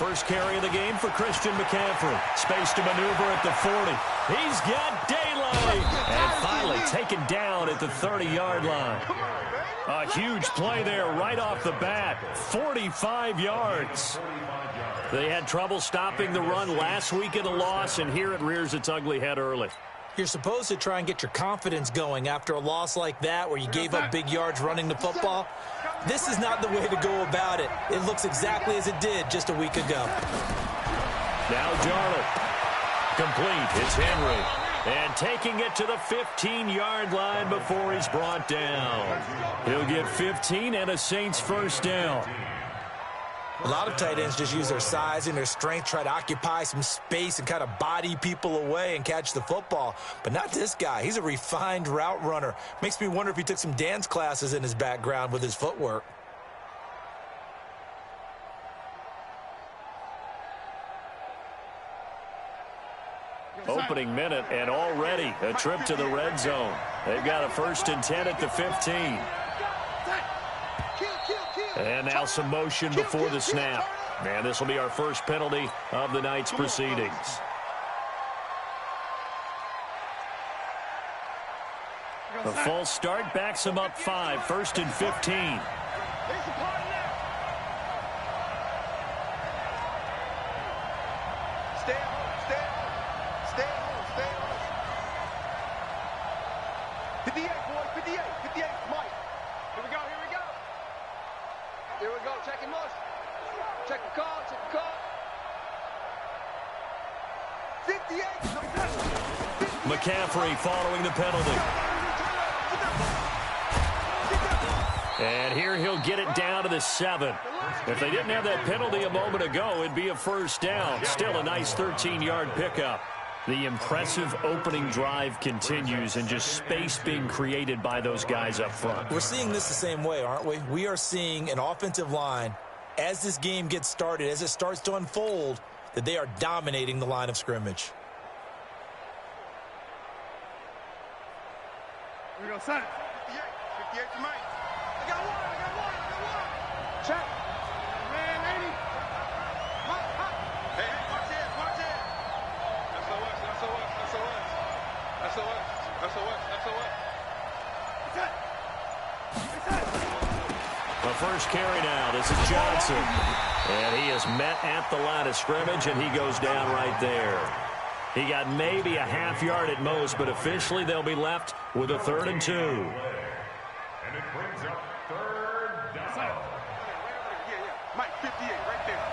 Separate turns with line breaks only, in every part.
first carry of the game for Christian McCaffrey. Space to maneuver at the 40. He's got daylight. And finally taken down at the 30-yard line. A huge play there right off the bat. 45 yards. They had trouble stopping the run last week in a loss, and here it rears its ugly head early.
You're supposed to try and get your confidence going after a loss like that where you gave up big yards running the football. This is not the way to go about it. It looks exactly as it did just a week ago.
Now Darnold. Complete. It's Henry. And taking it to the 15-yard line before he's brought down. He'll get 15 and a Saints first down.
A lot of tight ends just use their size and their strength, try to occupy some space and kind of body people away and catch the football. But not this guy. He's a refined route runner. Makes me wonder if he took some dance classes in his background with his footwork.
Opening minute and already a trip to the red zone. They've got a 1st and 10 at the 15. And now some motion before the snap. And this will be our first penalty of the night's proceedings. A false start backs him up 5, 1st and 15. McCaffrey following the penalty. And here he'll get it down to the 7. If they didn't have that penalty a moment ago, it'd be a first down. Still a nice 13-yard pickup. The impressive opening drive continues and just space being created by those guys up front.
We're seeing this the same way, aren't we? We are seeing an offensive line, as this game gets started, as it starts to unfold, that they are dominating the line of scrimmage.
Here we go, son. 58 to Mike. I got one. Check. Man, 80. Hey, watch it.
The first carry now. This is Johnson. And he is met at the line of scrimmage, and he goes down right there. He got maybe a half yard at most, but officially they'll be left with a 3rd and 2.
And it brings up 3rd down. Mike, 58, right there.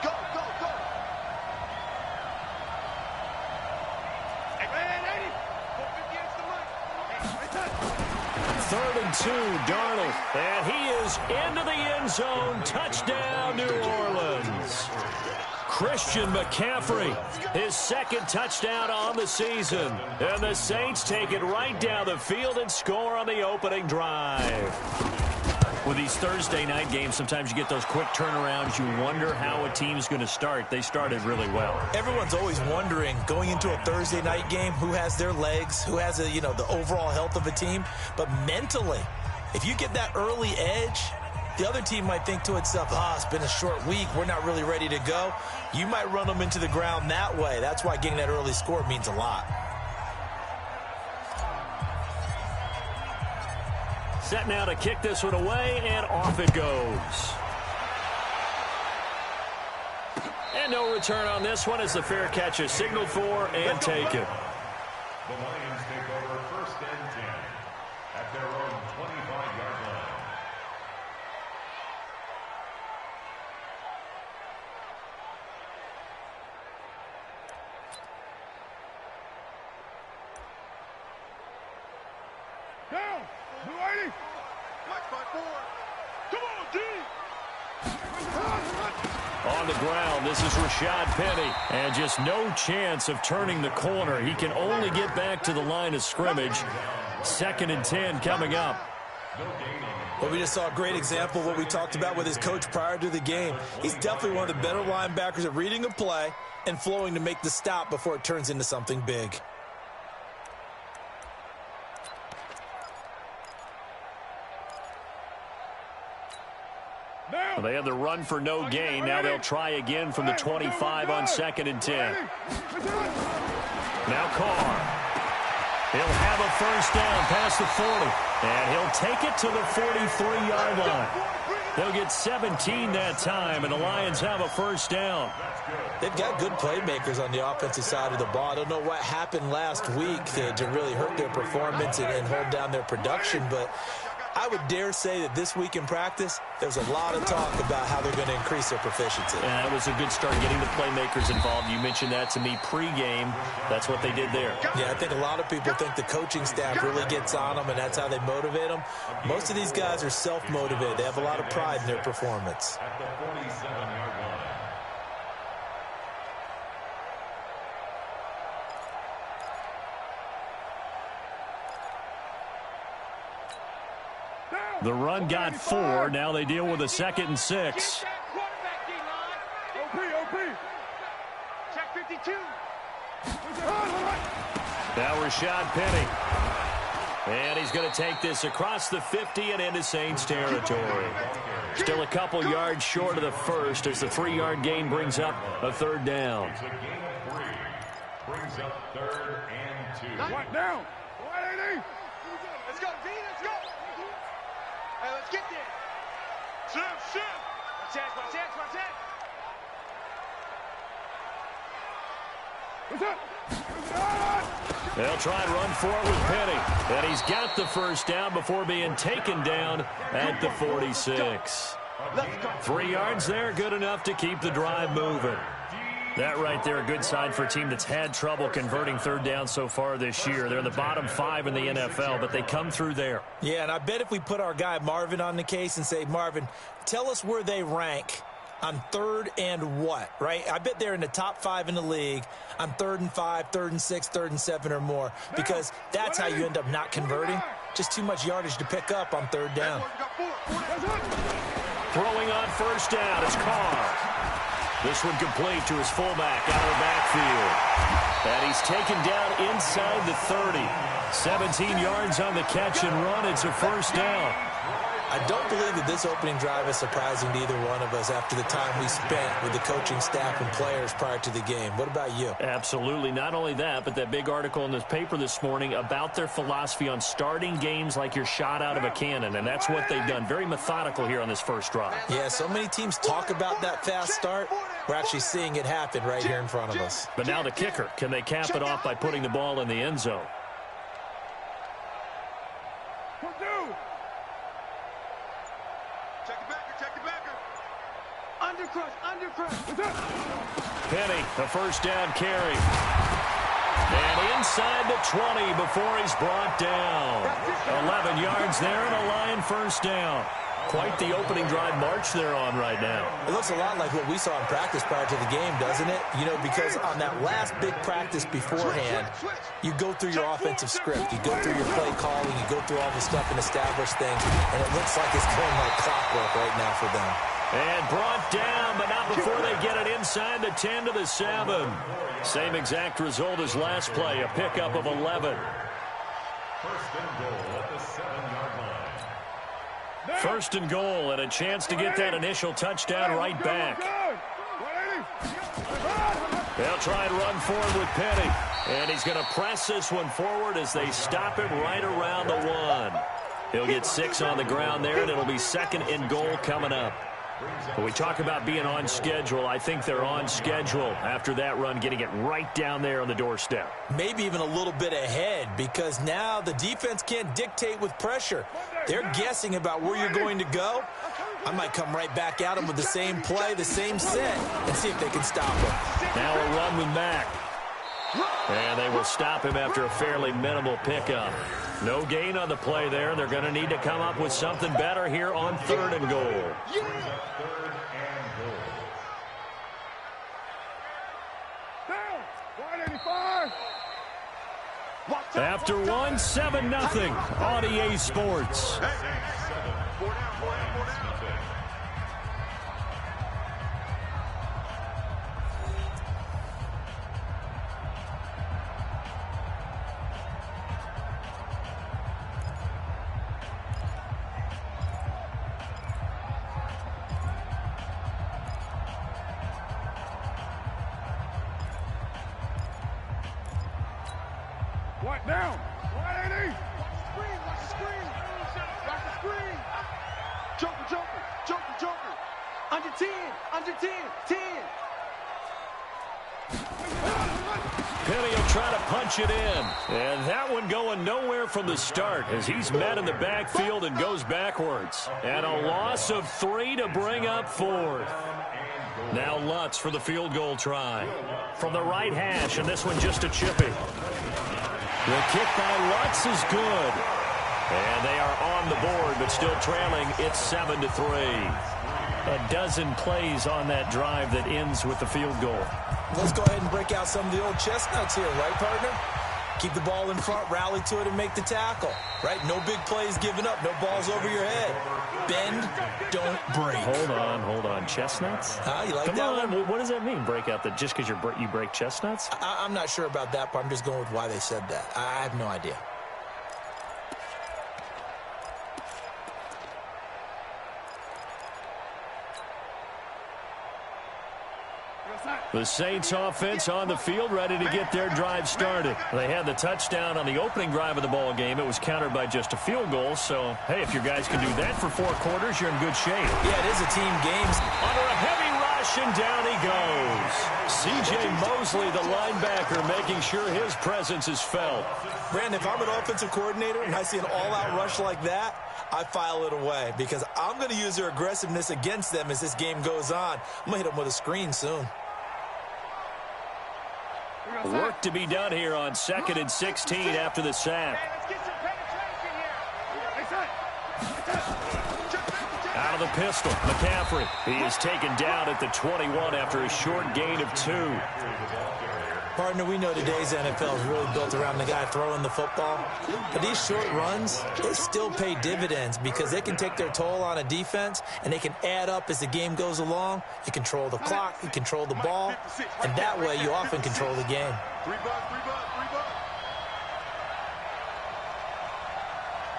Go. Hey, man, 80. 58's the Mike.
3rd and 2, Darnold. And he is into the end zone. Touchdown, New Orleans. Christian McCaffrey, his 2nd touchdown on the season. And the Saints take it right down the field and score on the opening drive. With these Thursday night games, sometimes you get those quick turnarounds. You wonder how a team's going to start. They started really well.
Everyone's always wondering, going into a Thursday night game, who has their legs, who has the overall health of a team. But mentally, if you get that early edge, the other team might think to itself, it's been a short week. We're not really ready to go. You might run them into the ground that way. That's why getting that early score means a lot.
Set now to kick this one away, and off it goes. And no return on this one as the fair catch is signaled for and taken.
The Lions take over 1st and 10 at their own 25-yard line. Down! Blue 80! Mike 5-4! Come on, D!
On the ground, this is Rashad Penny. And just no chance of turning the corner. He can only get back to the line of scrimmage. 2nd and 10 coming up.
Well, we just saw a great example of what we talked about with his coach prior to the game. He's definitely one of the better linebackers at reading a play and flowing to make the stop before it turns into something big.
Well, they had the run for no gain. Now they'll try again from the 25 on 2nd and 10. Now Carr. He'll have a first down past the 40. And he'll take it to the 43-yard line. They'll get 17 that time, and the Lions have a first down.
They've got good playmakers on the offensive side of the ball. I don't know what happened last week to really hurt their performance and hold down their production, but I would dare say that this week in practice, there's a lot of talk about how they're going to increase their proficiency.
Yeah, that was a good start, getting the playmakers involved. You mentioned that to me pregame. That's what they did there.
Yeah, I think a lot of people think the coaching staff really gets on them, and that's how they motivate them. Most of these guys are self-motivated. They have a lot of pride in their performance.
At the 47-yard line.
The run got 4. Now they deal with a 2nd and 6.
Check 52.
Now Rashad Penny. And he's going to take this across the 50 and into Saints territory. Still a couple yards short of the first as the 3-yard gain brings up a 3rd down.
Brings up 3rd and 2.
What down? 180. Let's go, D. Let's go. Hey, let's get there. Shift. Watch that. What's up?
They'll try and run for it with Penny. And he's got the first down before being taken down at the 46. 3 yards there, good enough to keep the drive moving. That right there, a good sign for a team that's had trouble converting 3rd down so far this year. They're in the bottom 5 in the NFL, but they come through there.
Yeah, and I bet if we put our guy Marvin on the case and say, Marvin, tell us where they rank on 3rd and what, right? I bet they're in the top 5 in the league on 3rd and 5, 3rd and 6, 3rd and 7 or more, because that's how you end up not converting. Just too much yardage to pick up on 3rd down.
Throwing on first down is Carr. This one complete to his fullback out of the backfield. And he's taken down inside the 30. 17 yards on the catch and run. It's a first down.
I don't believe that this opening drive is surprising to either one of us after the time we spent with the coaching staff and players prior to the game. What about you?
Absolutely. Not only that, but that big article in the paper this morning about their philosophy on starting games like you're shot out of a cannon, and that's what they've done. Very methodical here on this first drive.
Yeah, so many teams talk about that fast start. We're actually seeing it happen right here in front of us.
But now the kicker. Can they cap it off by putting the ball in the end zone? Penny, the first down carry. And inside the 20 before he's brought down. 11 yards there and a Lion first down. Quite the opening drive march they're on right now.
It looks a lot like what we saw in practice prior to the game, doesn't it? You know, because on that last big practice beforehand, you go through your offensive script. You go through your play calling. You go through all the stuff and establish things. And it looks like it's going like clockwork right now for them.
And brought down, but not before they get it inside the 10 to the 7. Same exact result as last play, a pickup of 11.
First and goal at the 7-yard line.
First and goal, and a chance to get that initial touchdown right back. They'll try and run forward with Penny. And he's going to press this one forward as they stop him right around the 1. He'll get 6 on the ground there, and it'll be 2nd and goal coming up. When we talk about being on schedule, I think they're on schedule after that run, getting it right down there on the doorstep.
Maybe even a little bit ahead, because now the defense can't dictate with pressure. They're guessing about where you're going to go. I might come right back at them with the same play, the same set, and see if they can stop him.
Now a run with Mack. And they will stop him after a fairly minimal pickup. No gain on the play there. They're going to need to come up with something better here on 3rd and goal. After 1, 7-0 on EA Sports.
Right down. Right, Andy. Watch the screen. Watch the screen. Joker, Joker, Joker, Joker. Under 10, under 10, 10.
Penny will try to punch it in. And that one going nowhere from the start as he's met in the backfield and goes backwards. And a loss of 3 to bring up 4th. Now Lutz for the field goal try. From the right hash, and this one just a chippy. The kick by Lutz is good. And they are on the board, but still trailing. It's 7-3. A dozen plays on that drive that ends with the field goal.
Let's go ahead and break out some of the old chestnuts here, right, partner? Keep the ball in front, rally to it, and make the tackle, right? No big plays given up, no balls over your head. Bend, don't break.
Hold on. Chestnuts?
You like
Come
that
on.
one?
What does that mean, break out? Just because you break chestnuts?
I'm not sure about that part. I'm just going with why they said that. I have no idea.
The Saints offense on the field, ready to get their drive started. They had the touchdown on the opening drive of the ball game. It was countered by just a field goal. So, hey, if your guys can do that for 4 quarters, you're in good shape.
Yeah, it is a team game.
Under a heavy rush, and down he goes. C.J. Mosley, the linebacker, making sure his presence is felt.
Brandon, if I'm an offensive coordinator and I see an all-out rush like that, I file it away because I'm going to use their aggressiveness against them as this game goes on. I'm going to hit them with a screen soon.
Work to be done here on 2nd and 16 after the sack. Out of the pistol, McCaffrey. He is taken down at the 21 after a short gain of 2.
Partner, we know today's NFL is really built around the guy throwing the football. But these short runs, they still pay dividends because they can take their toll on a defense and they can add up as the game goes along. You control the clock, you control the ball, and that way you often control the game.
3 bucks, 3 bucks, 3 bucks.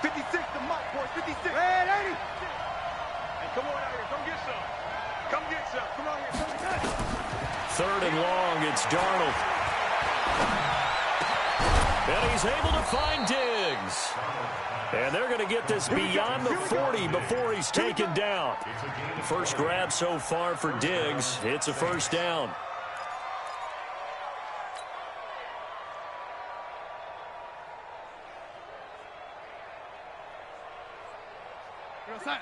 56 to Mike, boys, 56. Red 80. Hey, come on out here, come get some. Come get some. Come on here, come get some.
3rd and long, it's Darnold. And he's able to find Diggs. And they're going to get this beyond the 40 before he's taken down. First grab so far for Diggs. It's a first down.
Come on.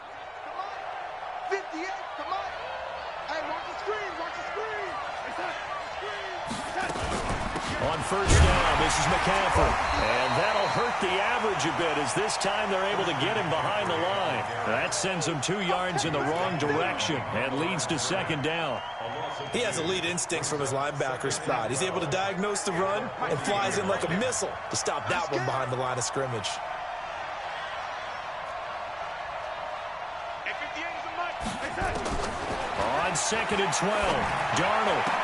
58, come on. Hey, watch the screen, watch the screen.
On first down, this is McCaffrey. And that'll hurt the average a bit as this time they're able to get him behind the line. That sends him 2 yards in the wrong direction and leads to 2nd down.
He has elite instincts from his linebacker spot. He's able to diagnose the run and flies in like a missile to stop that one behind the line of scrimmage.
On 2nd and 12, Darnold.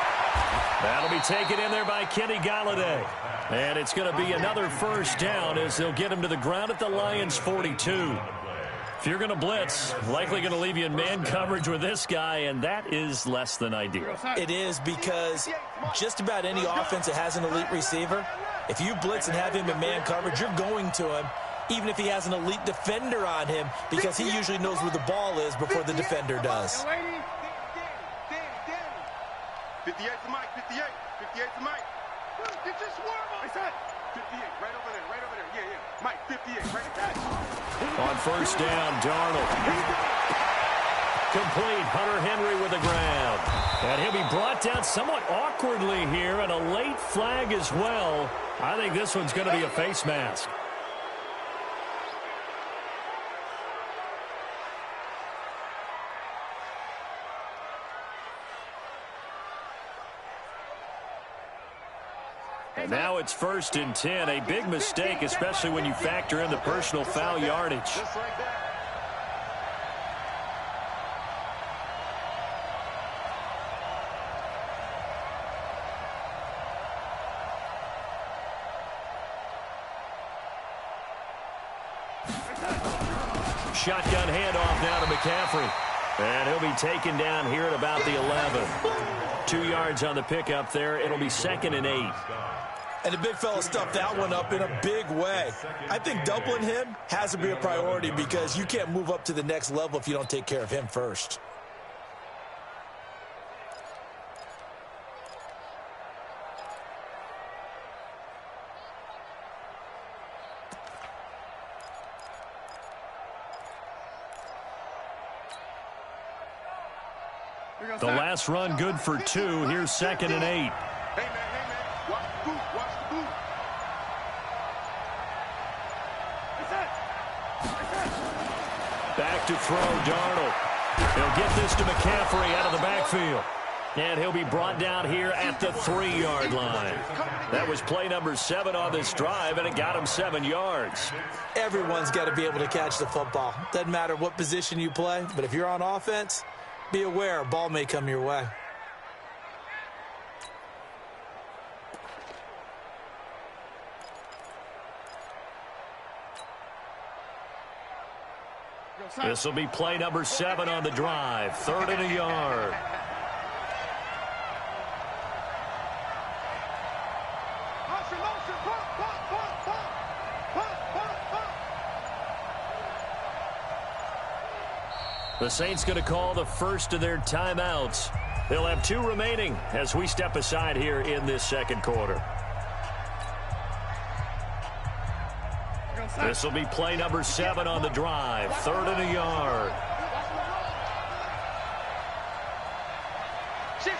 That'll be taken in there by Kenny Golladay. And it's going to be another first down as they'll get him to the ground at the Lions' 42. If you're going to blitz, likely going to leave you in man coverage with this guy, and that is less than ideal.
It is because just about any offense that has an elite receiver, if you blitz and have him in man coverage, you're going to him, even if he has an elite defender on him, because he usually knows where the ball is before the defender does.
58 to Mike, 58. 58 to Mike. Get your swarm on. 58, right over there. Yeah. Mike, 58, right there.
On first down, Darnold. Complete, Hunter Henry with a grab. And he'll be brought down somewhat awkwardly here, and a late flag as well. I think this one's going to be a face mask. And now it's 1st and 10. A big mistake, especially when you factor in the personal foul yardage.
Just like that.
Shotgun handoff now to McCaffrey. And he'll be taken down here at about the 11. 2 yards on the pickup there. It'll be 2nd and 8.
And the big fella stuffed that one up in a big way. I think doubling him has to be a priority because you can't move up to the next level if you don't take care of him first.
The last run good for 2. Here's 2nd and 8.
Hey, man, watch the boot, watch the boot.
Back to throw, Darnold. He'll get this to McCaffrey out of the backfield. And he'll be brought down here at the 3-yard line. That was play number 7 on this drive, and it got him 7 yards.
Everyone's got to be able to catch the football. Doesn't matter what position you play, but if you're on offense, be aware a ball may come your way.
This will be play number 7 on the drive. 3rd and a yard. The Saints going to call the first of their timeouts. They'll have 2 remaining as we step aside here in this second quarter. This will be play number 7 on the drive. 3rd and a yard.
Shit.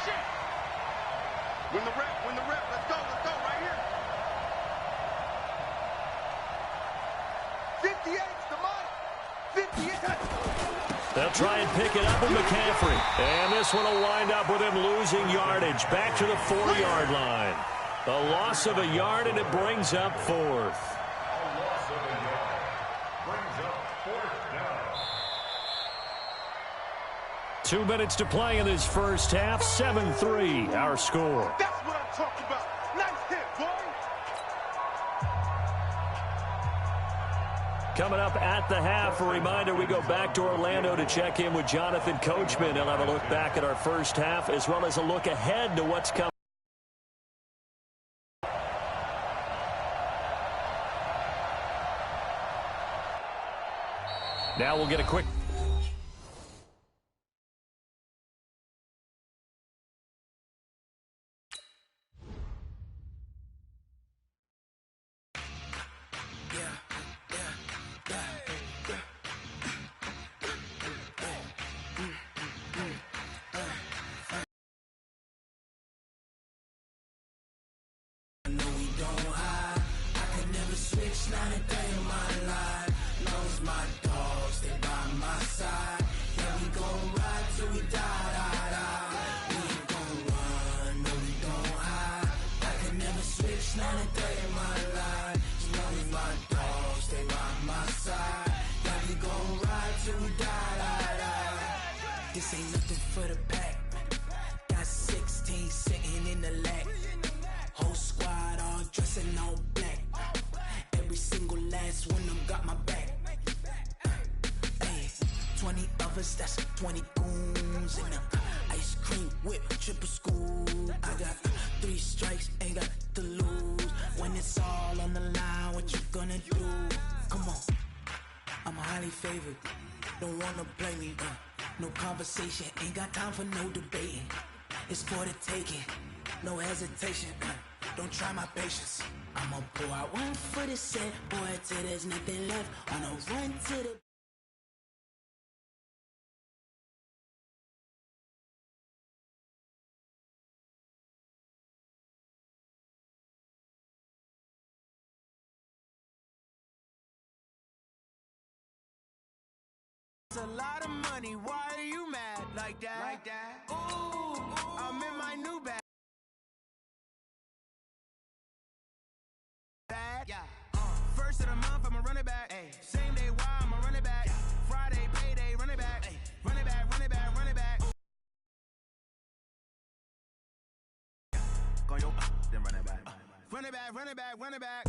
Win the rep. Let's go right here. 58's the money. 58.
They'll try and pick it up with McCaffrey. And this one will wind up with him losing yardage back to the 4-yard line. The loss of a yard, and it brings up 4th. 2 minutes to play in this first half. 7-3, our score.
That's what I'm talking about. Nice hit, boy.
Coming up at the half, a reminder, we go back to Orlando to check in with Jonathan Coachman. He'll have a look back at our first half as well as a look ahead to what's coming. Now we'll get a quick...
This ain't nothing for the pack. Got 16 sitting in the lap. Whole squad all dressing all black. Every single last one of them got my back. Hey, 20 of us, that's 20 goons in the ice cream whip, triple school. I got 3 strikes, ain't got to lose. When it's all on the line, what you gonna do? Come on, I'm highly favored. Don't wanna blame me, no conversation, ain't got time for no debating. It's for the taking, no hesitation, don't try my patience. I'ma pull out one for the set, boy, till there's nothing left. On a run to the...
A lot of money, why are you mad like that? Ooh, I'm in my new bag. Yeah. First of the month, I'ma run it back. Ay. Same day, why I'ma run it back. Friday, payday, run it back. Ay. Run it back, run it back, run it back. Go yo, then run it back. Run it back, run it back, run it back.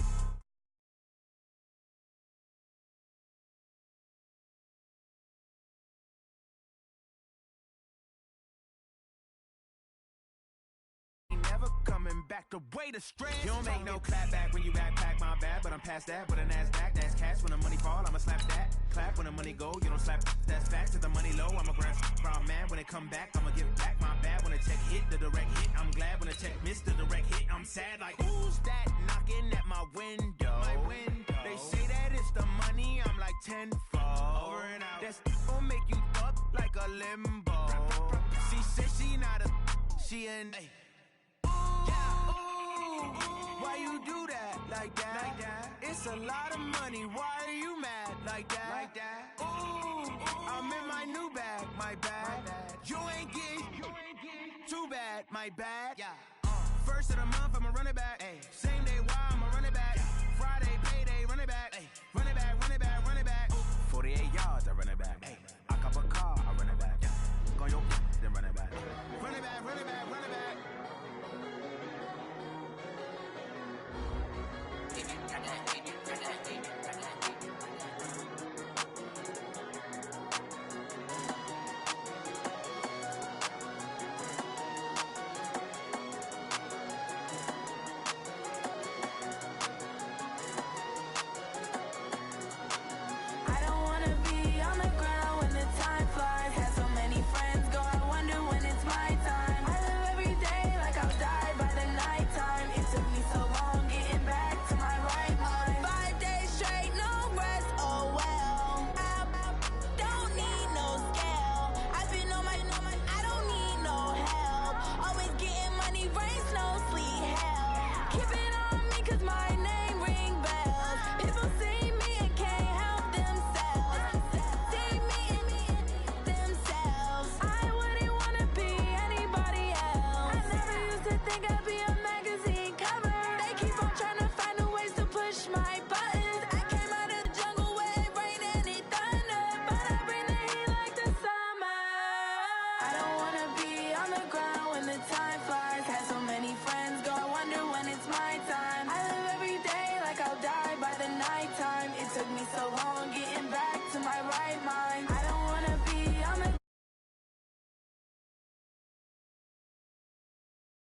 Never coming back walked away to stress. You don't make no clap back when you backpack, my bad, but I'm past that. With a NASDAQ, that's cash. When the money fall, I'ma slap that. Clap when the money go, you don't slap. That's fact. To the money low, I'ma grab brown man. When it come back, I'ma give back my bad. When the check hit, the direct hit, I'm glad. When the check missed the direct hit, I'm sad. Like, who's that knocking at my window? They say that it's the money, I'm like tenfold. Over and out. That's gon' make you up like a limbo. She said she not a, she an. Why you do that like that? It's a lot of money. Why are you mad like that? Ooh, I'm in my new bag, my bad. You ain't getting too bad, my bad. First of the month, I'ma run it back. Same day, why I'ma run it back. Friday, payday, run it back. Run it back, run it back, run it back. 48 yards, I run it back. I cop a car, I run it back. Go your then run it back. Run it back, run it back, run it back.
Keep it on me 'cause my